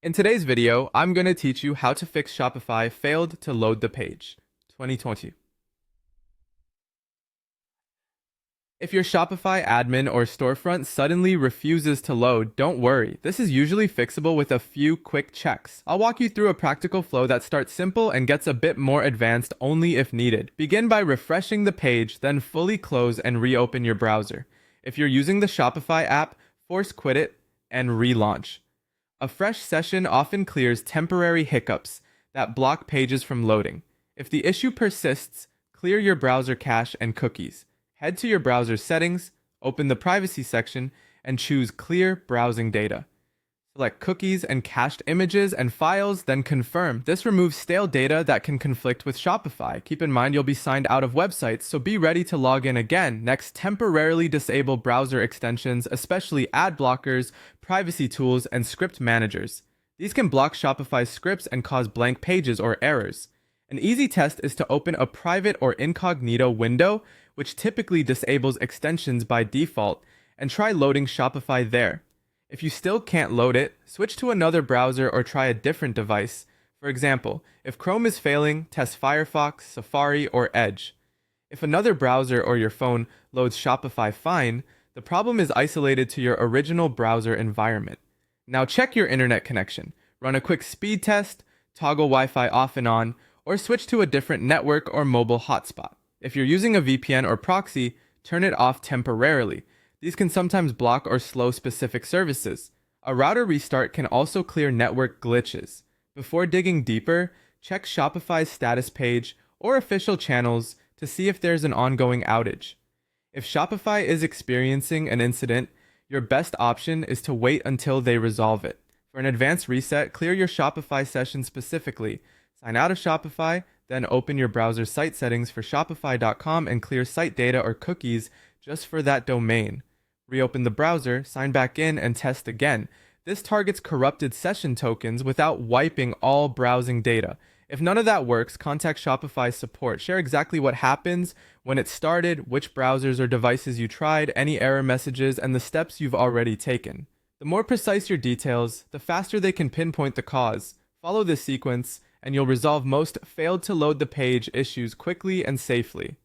In today's video, I'm going to teach you how to fix Shopify failed to load the page 2020. If your Shopify admin or storefront suddenly refuses to load, don't worry. This is usually fixable with a few quick checks. I'll walk you through a practical flow that starts simple and gets a bit more advanced only if needed. Begin by refreshing the page, then fully close and reopen your browser. If you're using the Shopify app, force quit it and relaunch. A fresh session often clears temporary hiccups that block pages from loading. If the issue persists, clear your browser cache and cookies. Head to your browser settings, open the privacy section, and choose Clear Browsing Data. Select cookies and cached images and files, then confirm. This removes stale data that can conflict with Shopify. Keep in mind you'll be signed out of websites, so be ready to log in again. Next, temporarily disable browser extensions, especially ad blockers, privacy tools, and script managers. These can block Shopify's scripts and cause blank pages or errors. An easy test is to open a private or incognito window, which typically disables extensions by default, and try loading Shopify there. If you still can't load it, switch to another browser or try a different device. For example, if Chrome is failing, test Firefox, Safari, or Edge. If another browser or your phone loads Shopify fine, the problem is isolated to your original browser environment. Now check your internet connection. Run a quick speed test, toggle Wi-Fi off and on, or switch to a different network or mobile hotspot. If you're using a VPN or proxy, turn it off temporarily. These can sometimes block or slow specific services. A router restart can also clear network glitches. Before digging deeper, check Shopify's status page or official channels to see if there's an ongoing outage. If Shopify is experiencing an incident, your best option is to wait until they resolve it. For an advanced reset, clear your Shopify session specifically. Sign out of Shopify, then open your browser site settings for Shopify.com and clear site data or cookies just for that domain. Reopen the browser, sign back in, and test again. This targets corrupted session tokens without wiping all browsing data. If none of that works, contact Shopify support. Share exactly what happens, when it started, which browsers or devices you tried, any error messages, and the steps you've already taken. The more precise your details, the faster they can pinpoint the cause. Follow this sequence, and you'll resolve most failed to load the page issues quickly and safely.